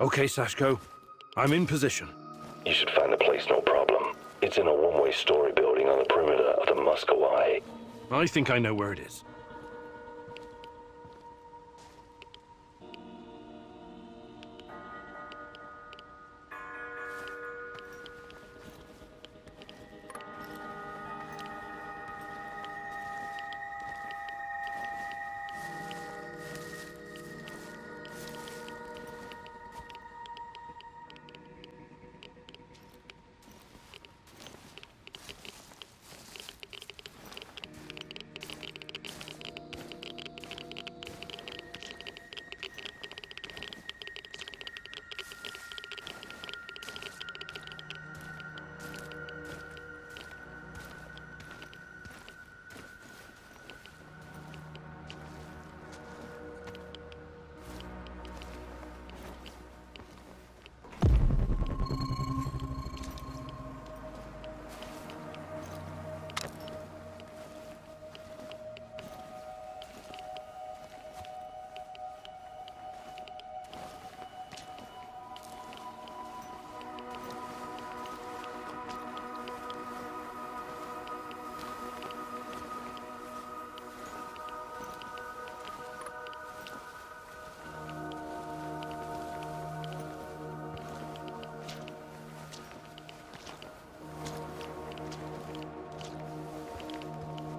Okay, Sashko. I'm in position. You should find the place, no problem. It's in a one-way story building on the perimeter of the Muscovy. I think I know where it is.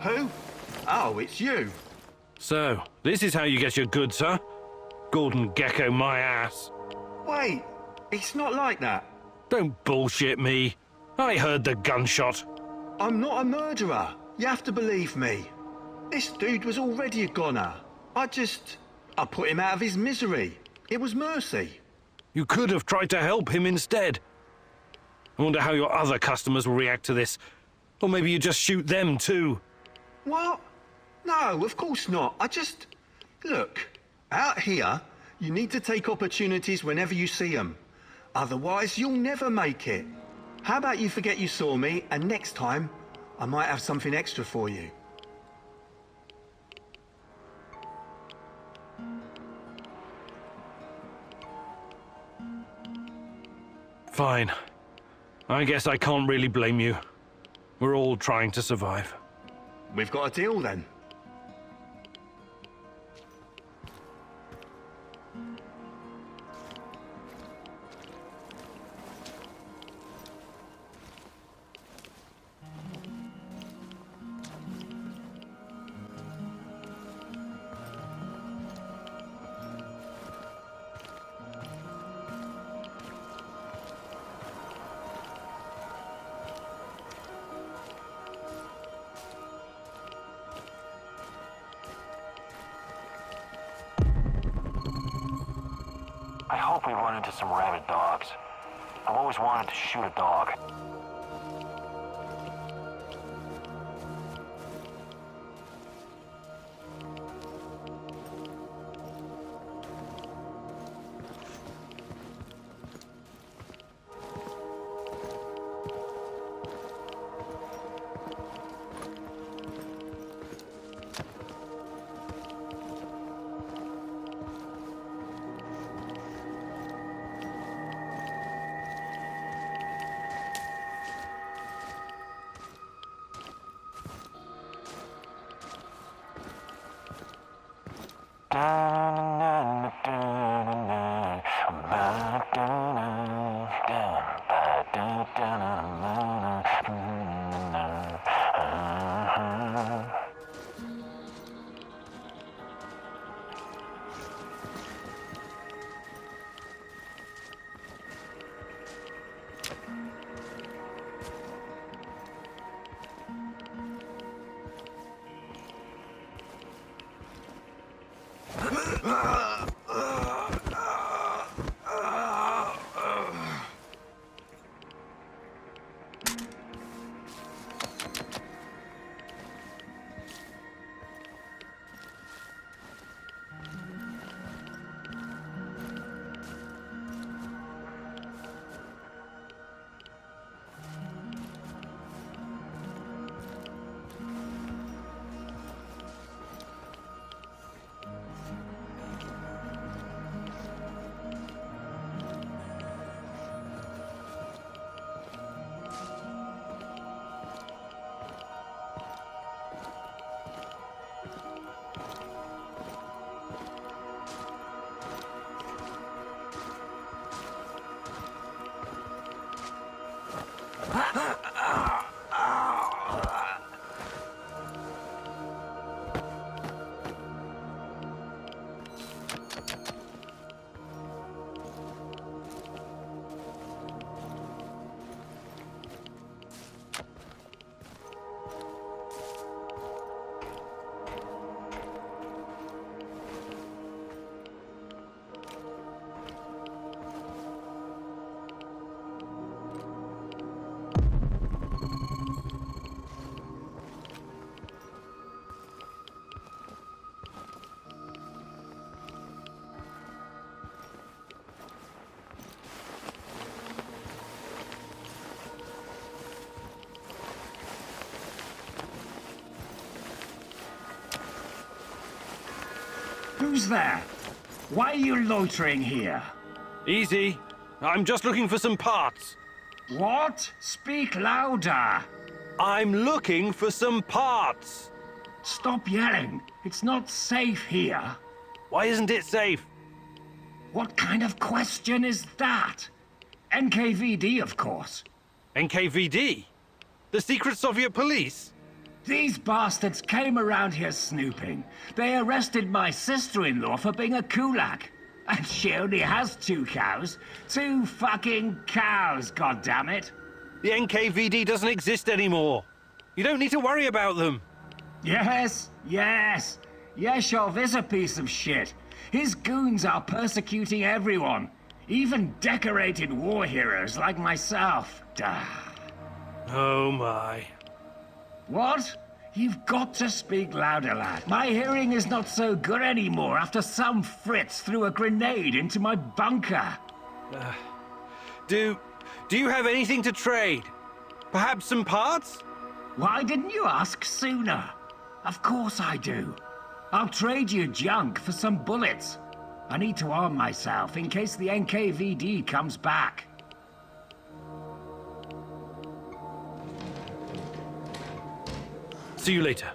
Who? Oh, it's you. So, this is how you get your goods, huh? Gordon Gecko my ass. Wait, it's not like that. Don't bullshit me. I heard the gunshot. I'm not a murderer. You have to believe me. This dude was already a goner. I put him out of his misery. It was mercy. You could have tried to help him instead. I wonder how your other customers will react to this. Or maybe you just shoot them too. What? No, of course not. Look, out here, you need to take opportunities whenever you see them. Otherwise, you'll never make it. How about you forget you saw me, and next time, I might have something extra for you. Fine. I guess I can't really blame you. We're all trying to survive. We've got a deal then. I hope we run into some rabid dogs. I've always wanted to shoot a dog. Who's there? Why are you loitering here? Easy. I'm just looking for some parts. What? Speak louder. I'm looking for some parts. Stop yelling. It's not safe here. Why isn't it safe? What kind of question is that? NKVD, of course. NKVD? The secret Soviet police? These bastards came around here snooping. They arrested my sister-in-law for being a kulak. And she only has 2 cows. 2 fucking cows, goddammit. The NKVD doesn't exist anymore. You don't need to worry about them. Yes, yes. Yeshov is a piece of shit. His goons are persecuting everyone. Even decorated war heroes like myself. Duh. Oh my. What? You've got to speak louder, lad. My hearing is not so good anymore after some Fritz threw a grenade into my bunker. Do you have anything to trade? Perhaps some parts? Why didn't you ask sooner? Of course I do. I'll trade you junk for some bullets. I need to arm myself in case the NKVD comes back. See you later.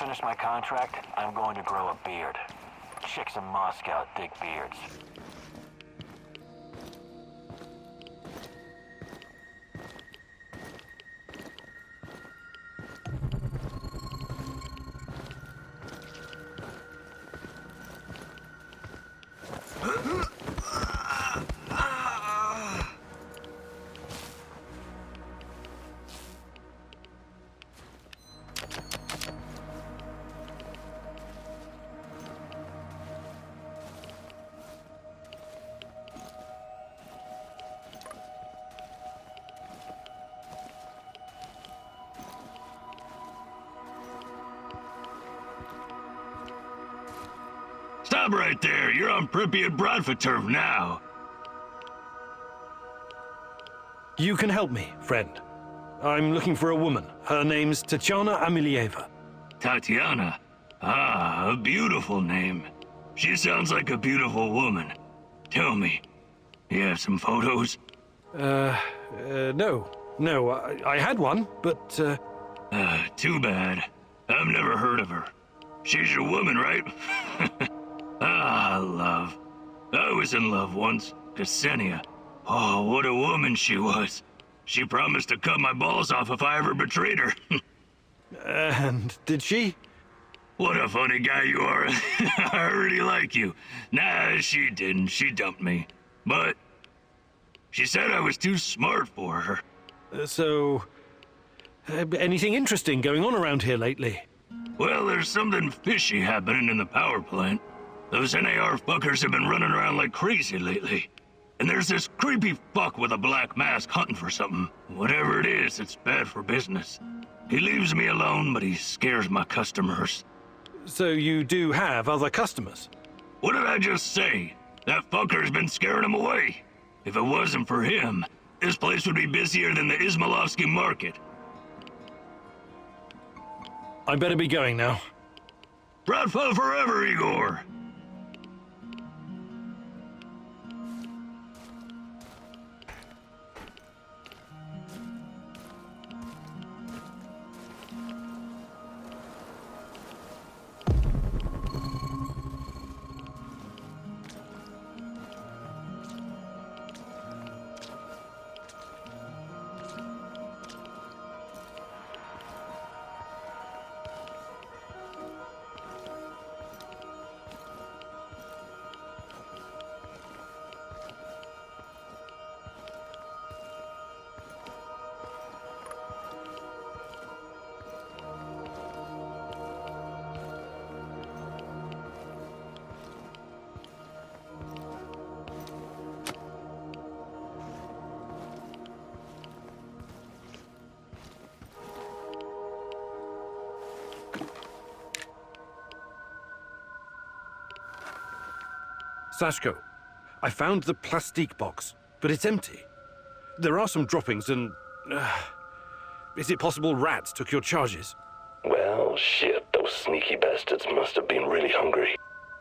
finish my contract, I'm going to grow a beard. Chicks in Moscow dig beards. Stop right there. You're on Pripyat Brodfaturv now. You can help me, friend. I'm looking for a woman. Her name's Tatiana Amelieva. Tatiana. Ah, a beautiful name. She sounds like a beautiful woman. Tell me, you have some photos? No. No, I had one, but, Too bad. I've never heard of her. She's your woman, right? Ah, love. I was in love once. Ksenia. Oh, what a woman she was. She promised to cut my balls off if I ever betrayed her. and did she? What a funny guy you are. I already like you. Nah, she didn't. She dumped me. But she said I was too smart for her. Anything interesting going on around here lately? Well, there's something fishy happening in the power plant. Those NAR fuckers have been running around like crazy lately. And there's this creepy fuck with a black mask hunting for something. Whatever it is, it's bad for business. He leaves me alone, but he scares my customers. So you do have other customers? What did I just say? That fucker's been scaring him away. If it wasn't for him, this place would be busier than the Izmailovsky market. I better be going now. Bradford forever, Igor! Sashko, I found the plastique box, but it's empty. There are some droppings and... is it possible rats took your charges? Well, shit, those sneaky bastards must have been really hungry.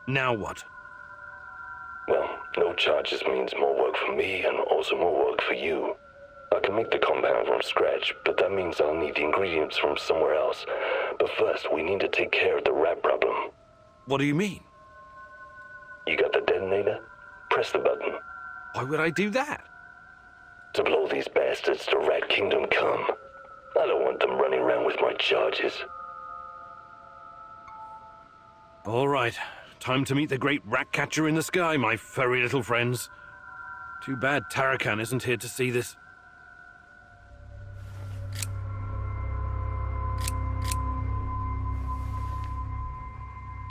Now what? Well, no charges means more work for me and also more work for you. I can make the compound from scratch, but that means I'll need the ingredients from somewhere else. But first, we need to take care of the rat problem. What do you mean? You got the detonator? Press the button. Why would I do that? To blow these bastards to Rat Kingdom come. I don't want them running around with my charges. All right. Time to meet the great rat catcher in the sky, my furry little friends. Too bad Tarakan isn't here to see this.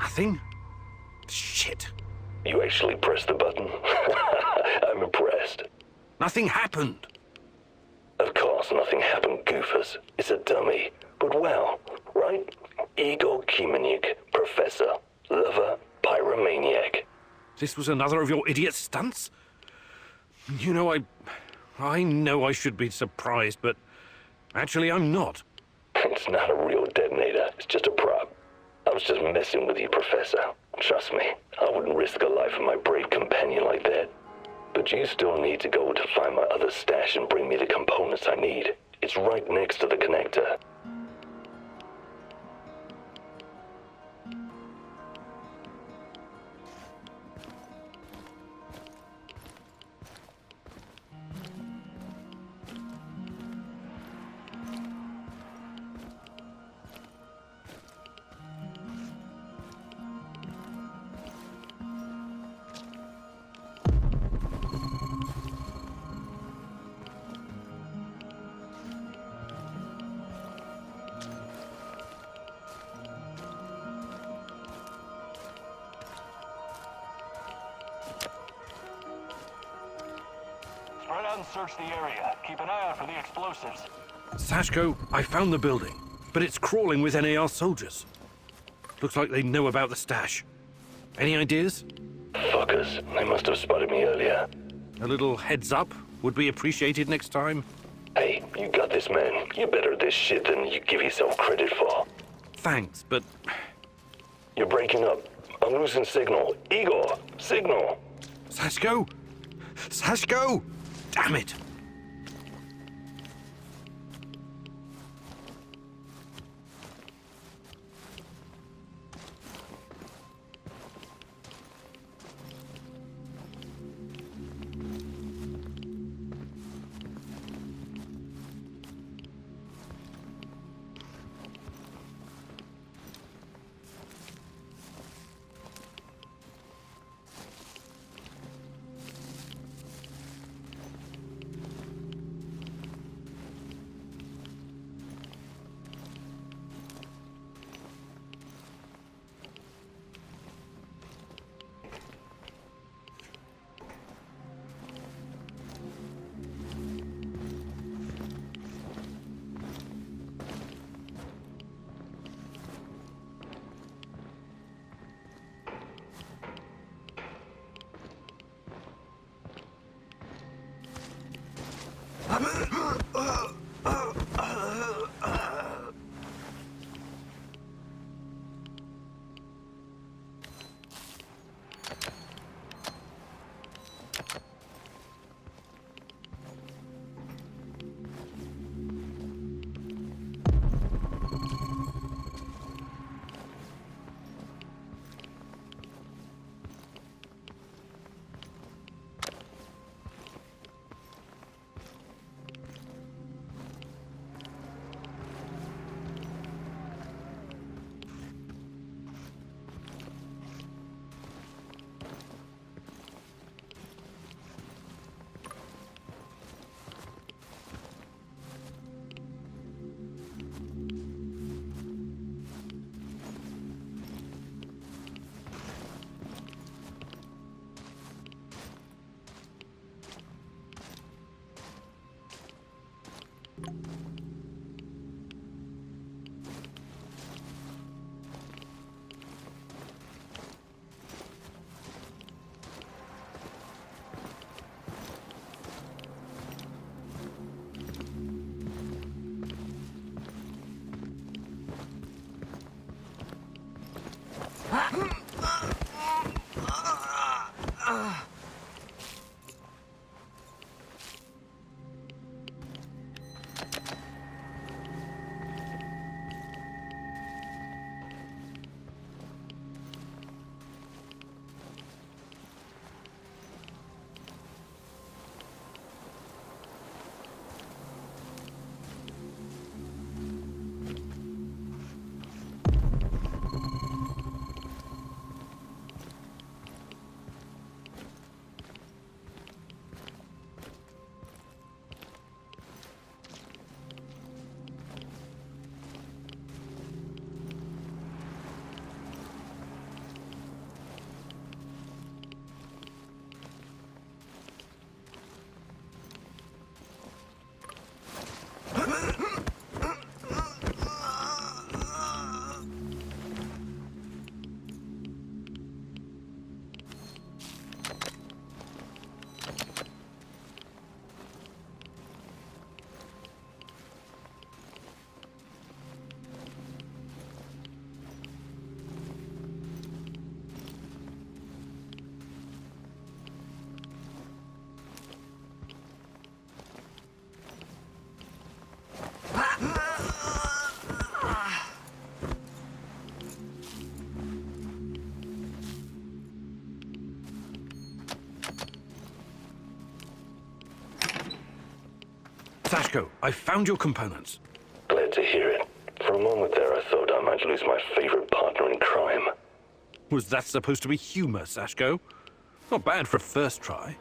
Nothing? Shit. You actually pressed the button? I'm impressed. Nothing happened. Of course nothing happened, goofers. It's a dummy. But well, right? Igor Kimenyuk, professor, lover, pyromaniac. This was another of your idiot stunts? You know, I know I should be surprised, but actually I'm not. It's not a real detonator. It's just a prop. I was just messing with you, Professor. Trust me, I wouldn't risk the life of my brave companion like that. But you still need to go to find my other stash and bring me the components I need. It's right next to the connector. Spread out and search the area. Keep an eye out for the explosives. Sashko, I found the building, but it's crawling with NAR soldiers. Looks like they know about the stash. Any ideas? Fuckers, they must have spotted me earlier. A little heads up would be appreciated next time. Hey, you got this, man. You're better at this shit than you give yourself credit for. Thanks, but You're breaking up. I'm losing signal. Igor, signal. Sashko? Sashko! Damn it! Sashko, I found your components. Glad to hear it. For a moment there, I thought I might lose my favorite partner in crime. Was that supposed to be humor, Sashko? Not bad for a first try.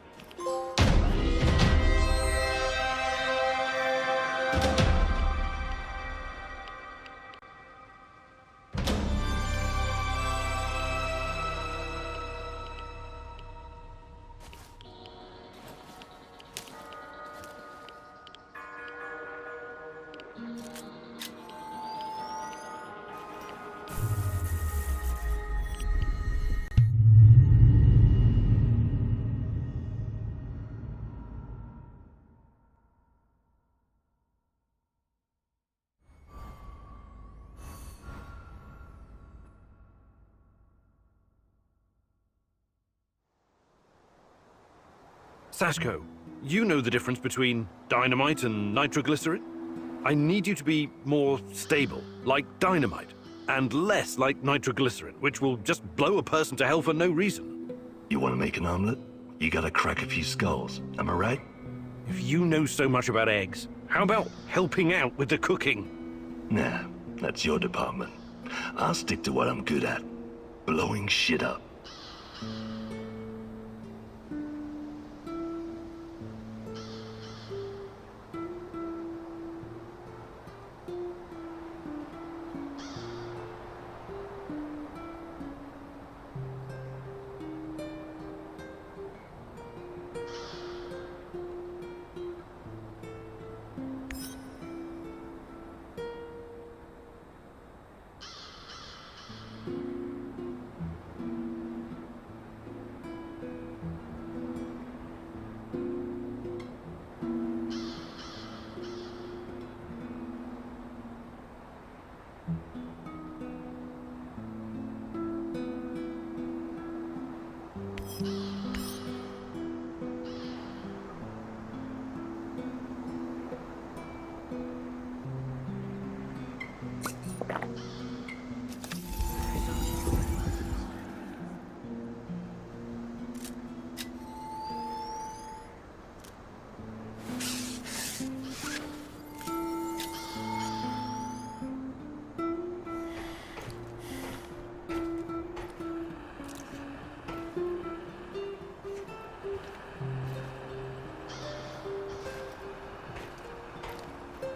Sashko, you know the difference between dynamite and nitroglycerin? I need you to be more stable, like dynamite, and less like nitroglycerin, which will just blow a person to hell for no reason. You want to make an omelet? You gotta crack a few skulls, am I right? If you know so much about eggs, how about helping out with the cooking? Nah, that's your department. I'll stick to what I'm good at. Blowing shit up.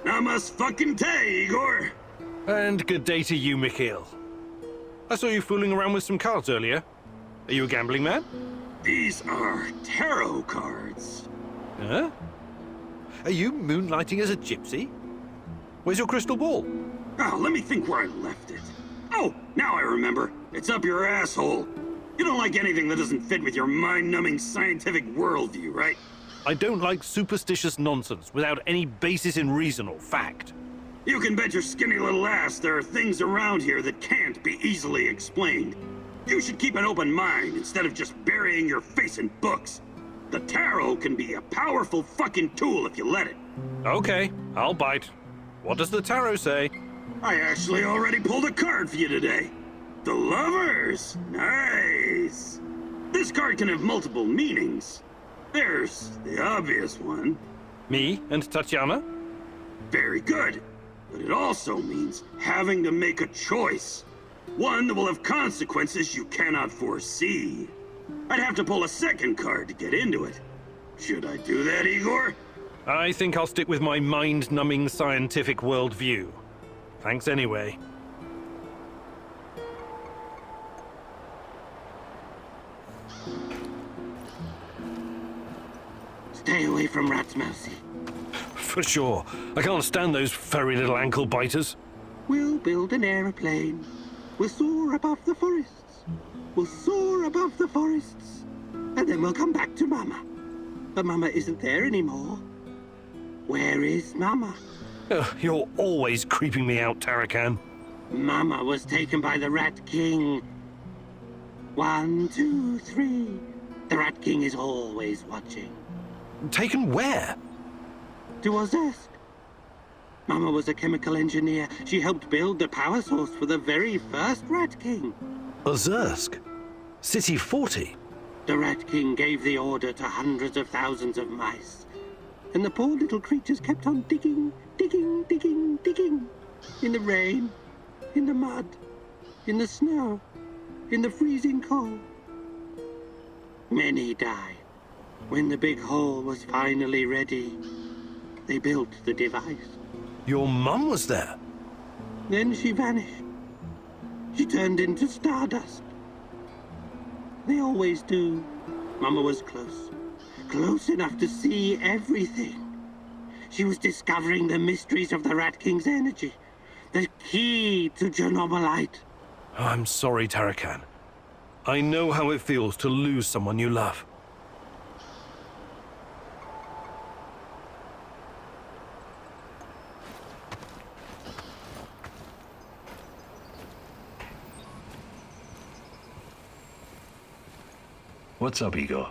Namaste, Igor! And good day to you, Mikhail. I saw you fooling around with some cards earlier. Are you a gambling man? These are tarot cards. Huh? Are you moonlighting as a gypsy? Where's your crystal ball? Oh, let me think where I left it. Oh, now I remember. It's up your asshole. You don't like anything that doesn't fit with your mind-numbing scientific worldview, right? I don't like superstitious nonsense without any basis in reason or fact. You can bet your skinny little ass there are things around here that can't be easily explained. You should keep an open mind instead of just burying your face in books. The tarot can be a powerful fucking tool if you let it. Okay, I'll bite. What does the tarot say? I actually already pulled a card for you today. The Lovers. Nice. This card can have multiple meanings. There's the obvious one. Me and Tatiana? Very good. But it also means having to make a choice. One that will have consequences you cannot foresee. I'd have to pull a second card to get into it. Should I do that, Igor? I think I'll stick with my mind-numbing scientific worldview. Thanks anyway. Stay away from rats, Mousy. For sure. I can't stand those furry little ankle biters. We'll build an aeroplane. We'll soar above the forests. We'll soar above the forests. And then we'll come back to Mama. But Mama isn't there anymore. Where is Mama? Ugh, you're always creeping me out, Tarakan. Mama was taken by the Rat King. 1, 2, 3. The Rat King is always watching. Taken where? To Ozersk. Mama was a chemical engineer. She helped build the power source for the very first Rat King. Ozersk? City 40? The Rat King gave the order to hundreds of thousands of mice. And the poor little creatures kept on digging, digging, digging, digging. In the rain, in the mud, in the snow, in the freezing cold. Many died. When the big hole was finally ready, they built the device. Your mum was there? Then she vanished. She turned into stardust. They always do. Mama was close. Close enough to see everything. She was discovering the mysteries of the Rat King's energy. The key to Chernobylite. Oh, I'm sorry, Tarakan. I know how it feels to lose someone you love. What's up, Igor?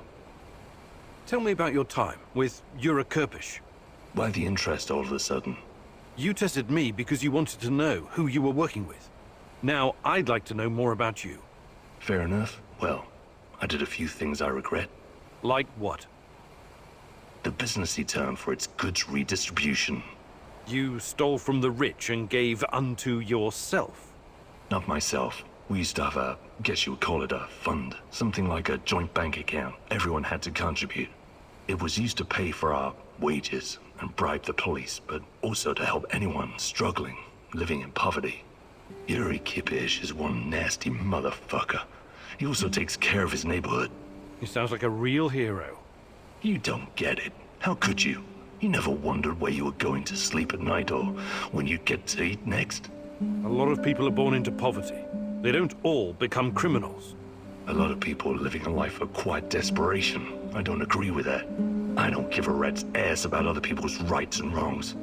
Tell me about your time with Yura Kirpish. Why the interest all of a sudden? You tested me because you wanted to know who you were working with. Now, I'd like to know more about you. Fair enough. Well, I did a few things I regret. Like what? The businessy term for its goods redistribution. You stole from the rich and gave unto yourself. Not myself. We used to have a, guess you would call it a fund. Something like a joint bank account. Everyone had to contribute. It was used to pay for our wages and bribe the police, but also to help anyone struggling, living in poverty. Yuri Kipish is one nasty motherfucker. He also takes care of his neighborhood. He sounds like a real hero. You don't get it. How could you? You never wondered where you were going to sleep at night or when you'd get to eat next? A lot of people are born into poverty. They don't all become criminals. A lot of people are living a life of quiet desperation. I don't agree with that. I don't give a rat's ass about other people's rights and wrongs.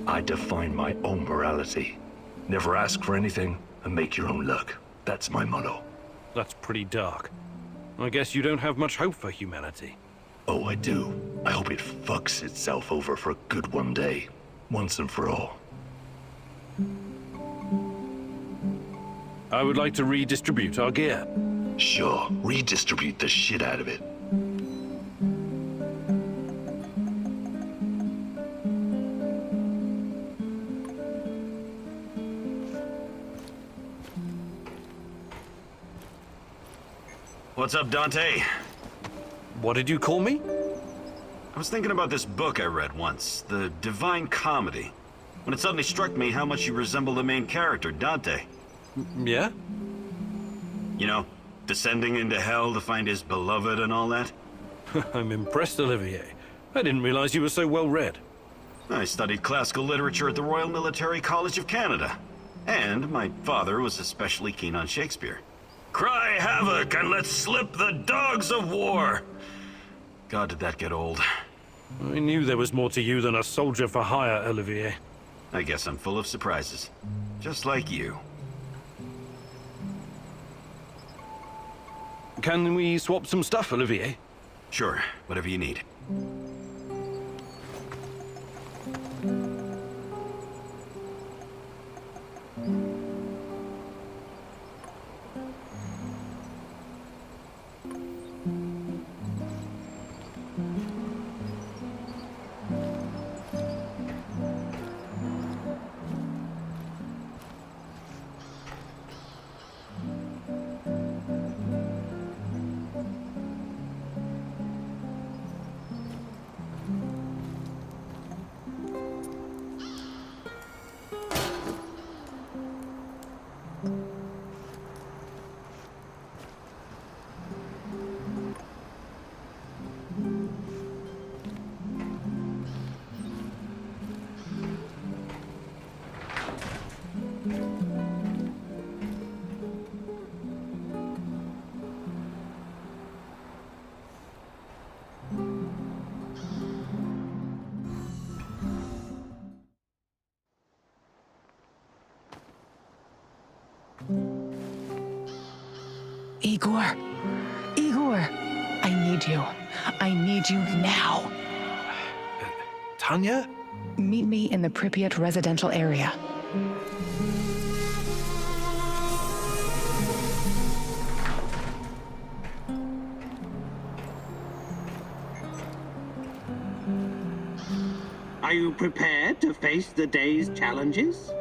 I define my own morality. Never ask for anything and make your own luck. That's my motto. That's pretty dark. I guess you don't have much hope for humanity. Oh, I do. I hope it fucks itself over for good one day. Once and for all. I would like to redistribute our gear. Sure, redistribute the shit out of it. What's up, Dante? What did you call me? I was thinking about this book I read once, The Divine Comedy, when it suddenly struck me how much you resemble the main character, Dante. Yeah? You know, descending into hell to find his beloved and all that. I'm impressed, Olivier. I didn't realize you were so well read. I studied classical literature at the Royal Military College of Canada. And my father was especially keen on Shakespeare. Cry havoc and let's slip the dogs of war! God, did that get old. I knew there was more to you than a soldier for hire, Olivier. I guess I'm full of surprises. Just like you. Can we swap some stuff, Olivier? Sure, whatever you need. Igor! Igor! I need you. I need you now. Tanya? Meet me in the Pripyat residential area. Are you prepared to face the day's challenges?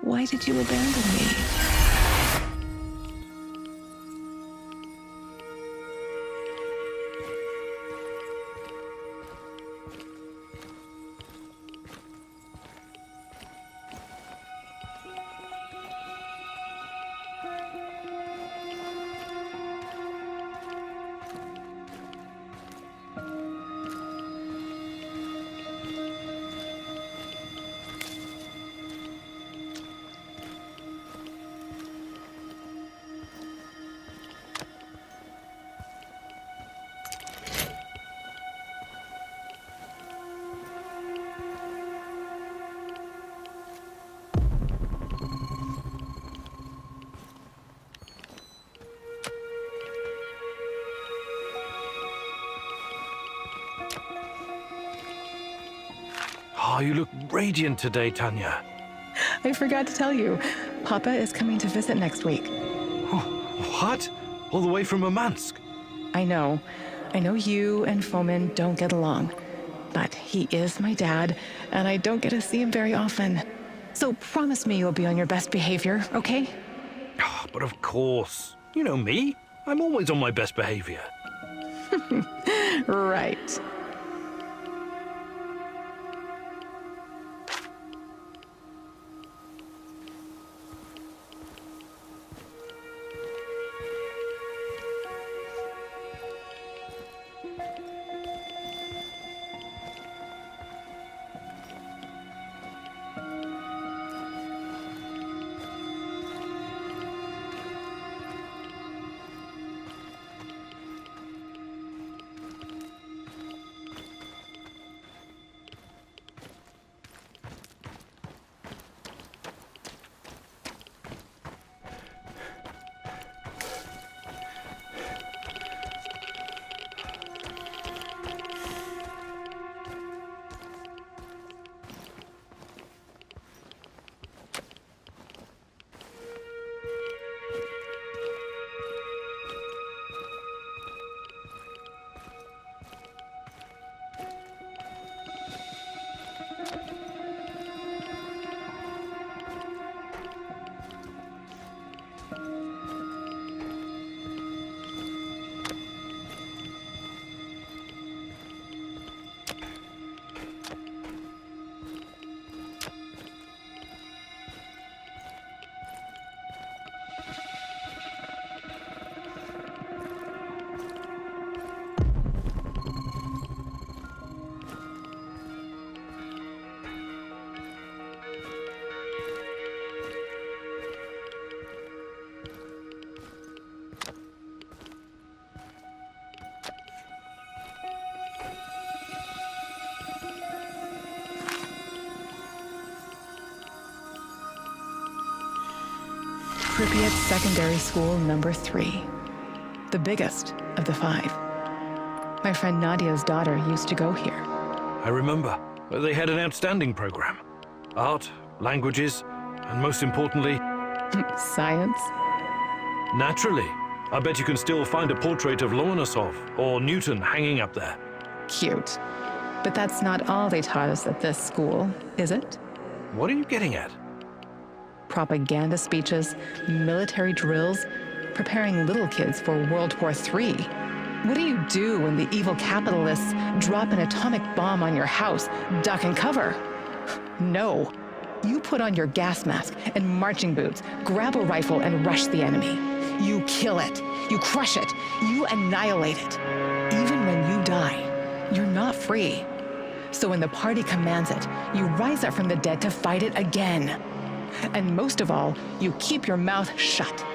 Why did you abandon me? Oh, you look radiant today, Tanya. I forgot to tell you, Papa is coming to visit next week. What? All the way from Murmansk? I know you and Fomin don't get along, but he is my dad, and I don't get to see him very often. So promise me you'll be on your best behavior, okay? Oh, but of course. You know me. I'm always on my best behavior. Right. Pripyat Secondary School number 3. The biggest of the 5. My friend Nadia's daughter used to go here. I remember. They had an outstanding program. Art, languages, and most importantly... Science? Naturally. I bet you can still find a portrait of Lomonosov or Newton hanging up there. Cute. But that's not all they taught us at this school, is it? What are you getting at? Propaganda speeches, military drills, preparing little kids for World War III. What do you do when the evil capitalists drop an atomic bomb on your house? Duck and cover? No. You put on your gas mask and marching boots, grab a rifle and rush the enemy. You kill it. You crush it. You annihilate it. Even when you die, you're not free. So when the party commands it, you rise up from the dead to fight it again. And most of all, you keep your mouth shut.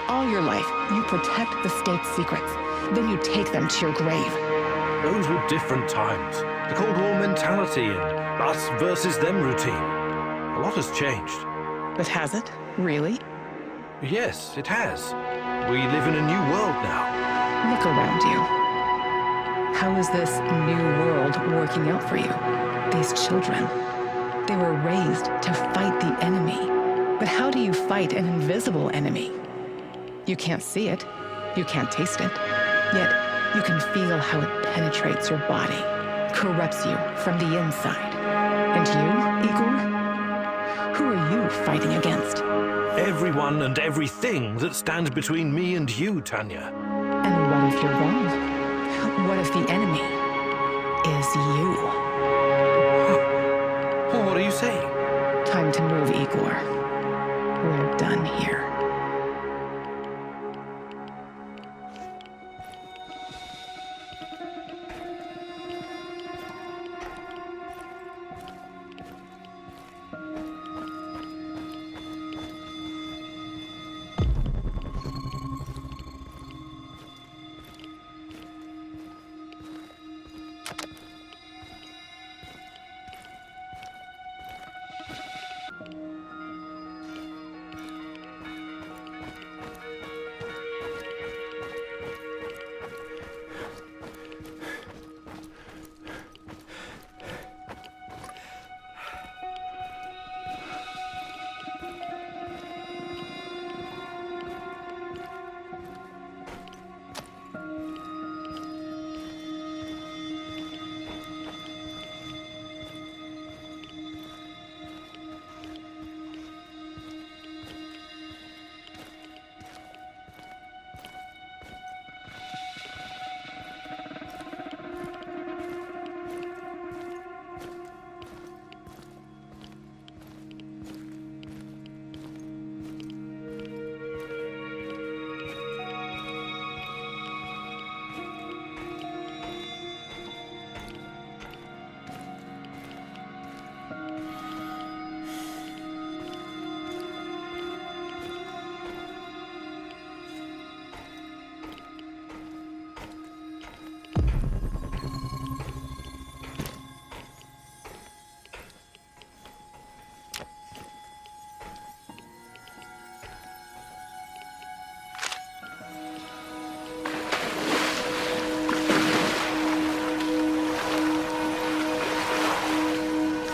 All your life, you protect the state's secrets. Then you take them to your grave. Those were different times. The Cold War mentality and us versus them routine. A lot has changed. But has it? Really? Yes, it has. We live in a new world now. Look around you. How is this new world working out for you? These children, they were raised to fight the enemy. But how do you fight an invisible enemy? You can't see it. You can't taste it. Yet, you can feel how it penetrates your body, corrupts you from the inside. And you, Igor? Who are you fighting against? Everyone and everything that stands between me and you, Tanya. And what if you're wrong? What if the enemy is you? What are you saying? Time to move, Igor. We're done here.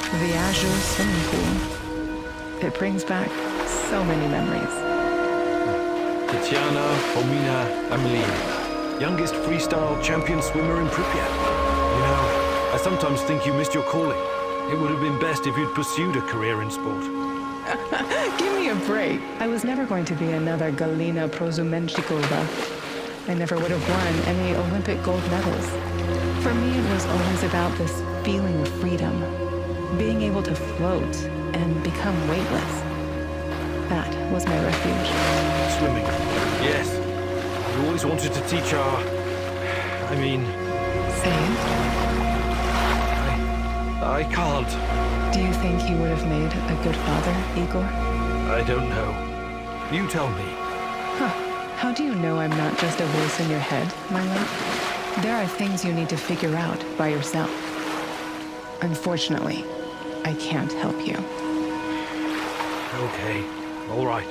The Azure swimming pool. It brings back so many memories. Tatiana Fomina Amelina, youngest freestyle champion swimmer in Pripyat. You know, I sometimes think you missed your calling. It would have been best if you'd pursued a career in sport. Give me a break. I was never going to be another Galina Prozumenchikova. I never would have won any Olympic gold medals. For me, it was always about this feeling of freedom, being able to float and become weightless. That was my refuge. Swimming. Yes. You always wanted to teach Say it. I can't. Do you think he would have made a good father, Igor? I don't know. You tell me. How do you know I'm not just a voice in your head, my love? There are things you need to figure out by yourself. Unfortunately, I can't help you. Okay. All right.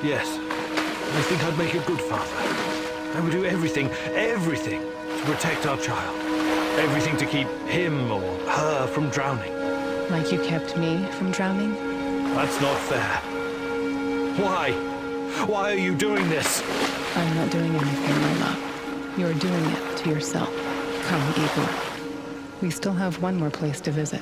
Yes. I think I'd make a good father. I would do everything to protect our child. Everything to keep him or her from drowning. Like you kept me from drowning? That's not fair. Why? Why are you doing this? I'm not doing anything, my love. You're doing it to yourself. Come, Igor. We still have one more place to visit.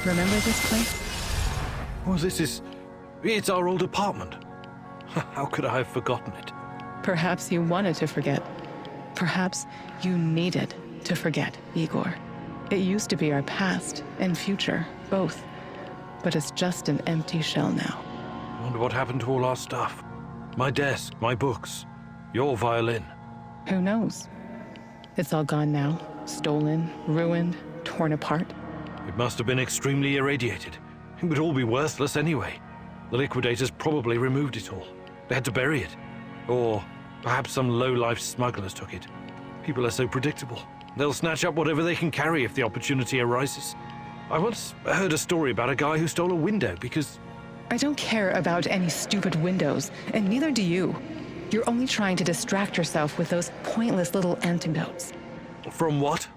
Remember this place? Oh, it's our old apartment. How could I have forgotten it? Perhaps you wanted to forget. Perhaps you needed to forget, Igor. It used to be our past and future, both. But it's just an empty shell now. I wonder what happened to all our stuff. My desk, my books, your violin. Who knows? It's all gone now. Stolen, ruined, torn apart. It must have been extremely irradiated. It would all be worthless anyway. The liquidators probably removed it all. They had to bury it. Or perhaps some low-life smugglers took it. People are so predictable. They'll snatch up whatever they can carry if the opportunity arises. I once heard a story about a guy who stole a window because... I don't care about any stupid windows, and neither do you. You're only trying to distract yourself with those pointless little antidotes. From what?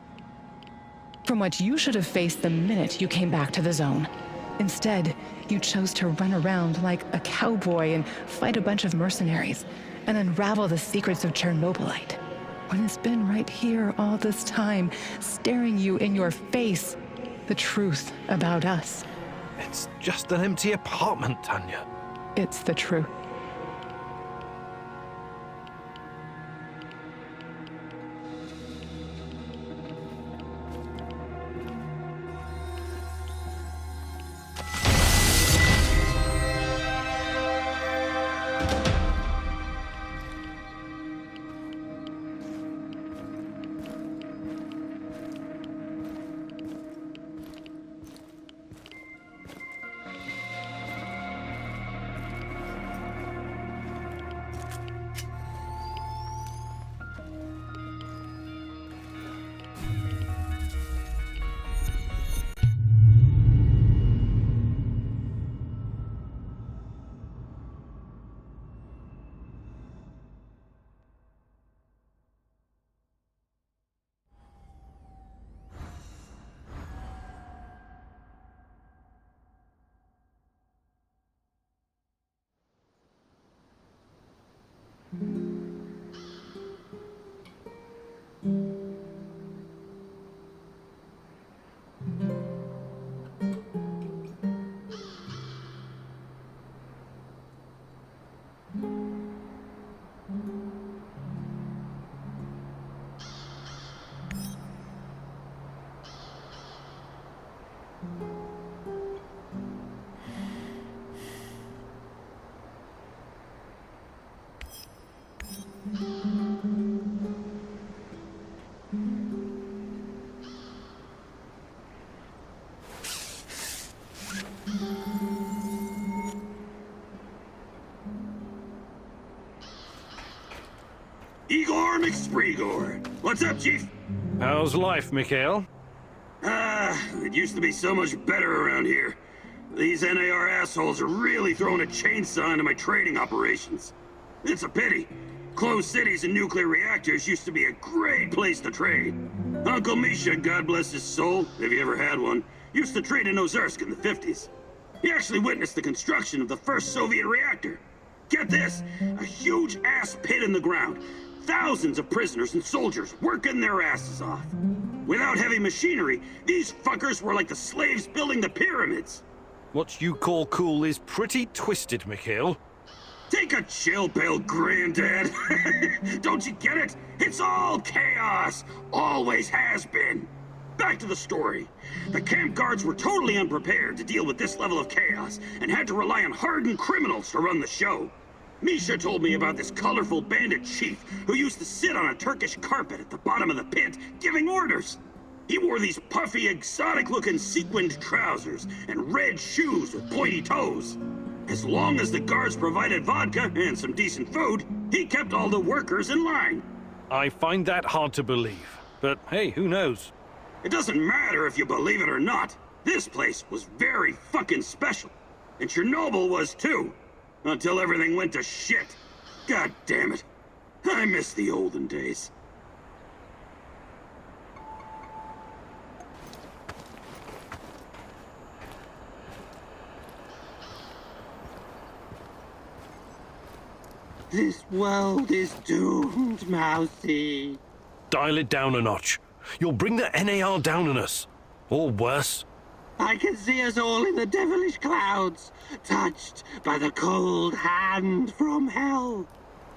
From what you should have faced the minute you came back to the zone. Instead, you chose to run around like a cowboy and fight a bunch of mercenaries and unravel the secrets of Chernobylite. When it's been right here all this time, staring you in your face, the truth about us. It's just an empty apartment, Tanya. It's the truth. Igor McSpreegor. What's up, Chief? How's life, Mikhail? It used to be so much better around here. These NAR assholes are really throwing a chainsaw into my trading operations. It's a pity. Closed cities and nuclear reactors used to be a great place to trade. Uncle Misha, God bless his soul, if he ever had one, used to trade in Ozersk in the 50s. He actually witnessed the construction of the first Soviet reactor. Get this, a huge ass pit in the ground. Thousands of prisoners and soldiers working their asses off. Without heavy machinery, these fuckers were like the slaves building the pyramids. What you call cool is pretty twisted, Mikhail. Take a chill pill, Granddad. Don't you get it? It's all chaos. Always has been. Back to the story. The camp guards were totally unprepared to deal with this level of chaos and had to rely on hardened criminals to run the show. Misha told me about this colorful bandit chief who used to sit on a Turkish carpet at the bottom of the pit, giving orders. He wore these puffy, exotic-looking sequined trousers and red shoes with pointy toes. As long as the guards provided vodka and some decent food, he kept all the workers in line. I find that hard to believe. But hey, who knows? It doesn't matter if you believe it or not. This place was very fucking special. And Chernobyl was too. Until everything went to shit. God damn it. I miss the olden days. This world is doomed, Mousy. Dial it down a notch. You'll bring the NAR down on us. Or worse. I can see us all in the devilish clouds, touched by the cold hand from hell.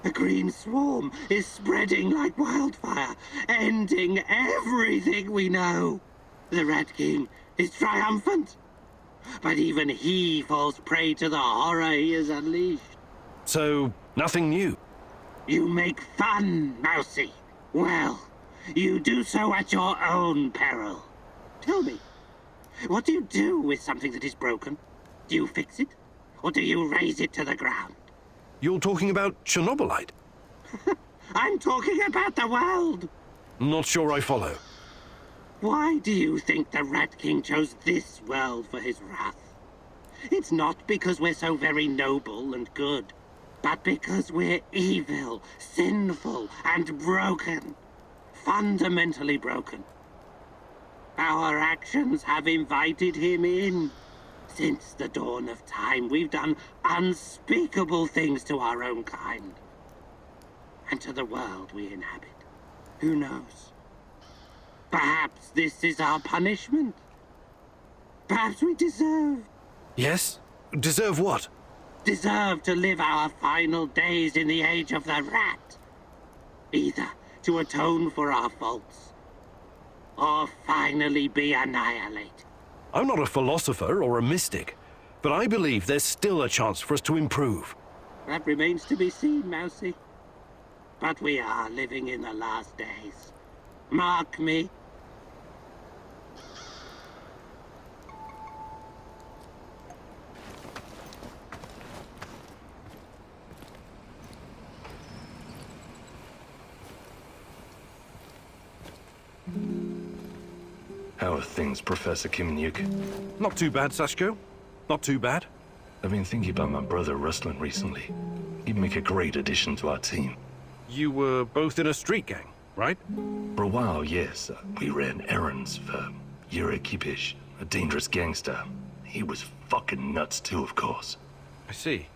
The green swarm is spreading like wildfire, ending everything we know. The Rat King is triumphant, but even he falls prey to the horror he has unleashed. So, nothing new. You make fun, Mousy. Well, you do so at your own peril. Tell me, what do you do with something that is broken? Do you fix it? Or do you raze it to the ground? You're talking about Chernobylite? I'm talking about the world! Not sure I follow. Why do you think the Rat King chose this world for his wrath? It's not because we're so very noble and good, but because we're evil, sinful, and broken. Fundamentally broken. Our actions have invited him in. Since the dawn of time, we've done unspeakable things to our own kind. And to the world we inhabit. Who knows? Perhaps this is our punishment. Perhaps we deserve. Yes? Deserve what? Deserve to live our final days in the age of the rat. Either to atone for our faults, or finally be annihilated. I'm not a philosopher or a mystic, but I believe there's still a chance for us to improve. That remains to be seen, Mousy. But we are living in the last days. Mark me. How are things, Professor Kimnyuk? Not too bad, Sashko. Not too bad. I've been thinking about my brother Ruslan recently. He'd make a great addition to our team. You were both in a street gang, right? For a while, yes. We ran errands for Yuri Kipish, a dangerous gangster. He was fucking nuts too, of course. I see.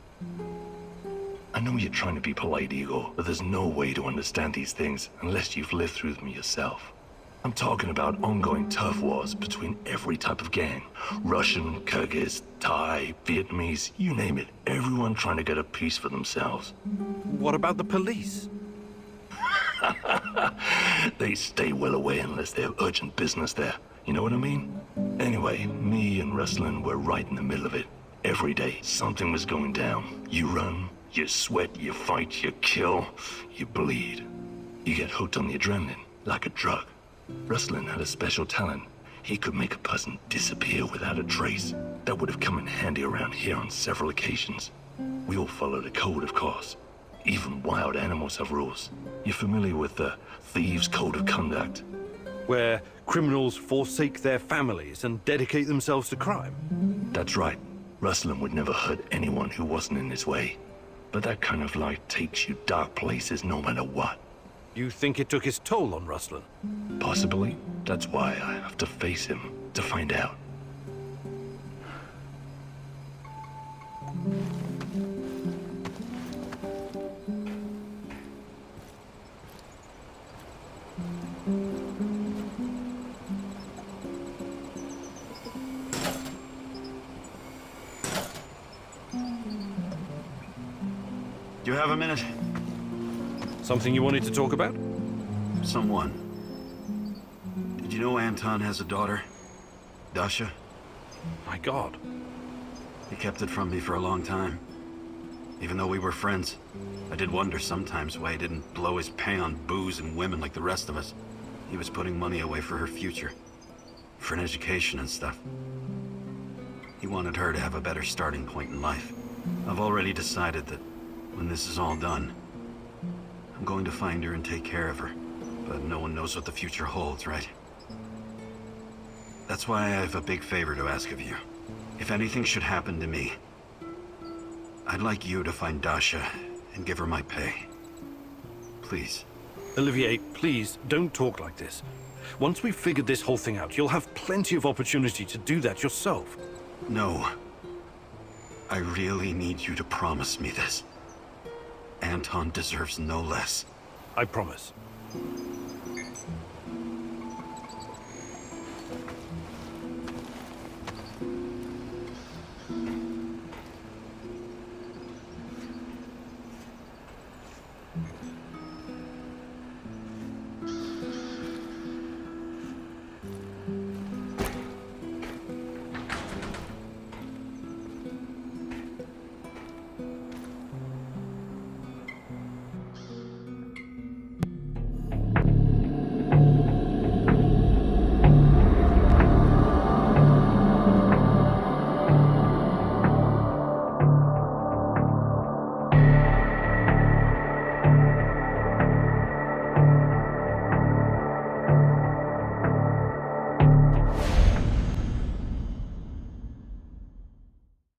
I know you're trying to be polite, Igor, but there's no way to understand these things unless you've lived through them yourself. I'm talking about ongoing turf wars between every type of gang. Russian, Kyrgyz, Thai, Vietnamese, you name it. Everyone trying to get a piece for themselves. What about the police? They stay well away unless they have urgent business there. You know what I mean? Anyway, me and Ruslan were right in the middle of it. Every day, something was going down. You run, you sweat, you fight, you kill, you bleed. You get hooked on the adrenaline, like a drug. Ruslan had a special talent. He could make a person disappear without a trace. That would have come in handy around here on several occasions. We all followed a code, of course. Even wild animals have rules. You're familiar with the Thieves' Code of Conduct? Where criminals forsake their families and dedicate themselves to crime? That's right. Ruslan would never hurt anyone who wasn't in his way. But that kind of life takes you dark places no matter what. You think it took its toll on Ruslan? Possibly. That's why I have to face him, to find out. You have a minute? Something you wanted to talk about? Someone. Did you know Anton has a daughter? Dasha? My God. He kept it from me for a long time. Even though we were friends, I did wonder sometimes why he didn't blow his pay on booze and women like the rest of us. He was putting money away for her future. For an education and stuff. He wanted her to have a better starting point in life. I've already decided that when this is all done, I'm going to find her and take care of her. But no one knows what the future holds, right? That's why I have a big favor to ask of you. If anything should happen to me, I'd like you to find Dasha and give her my pay. Please. Olivier, please, don't talk like this. Once we've figured this whole thing out, you'll have plenty of opportunity to do that yourself. No. I really need you to promise me this. Anton deserves no less. I promise.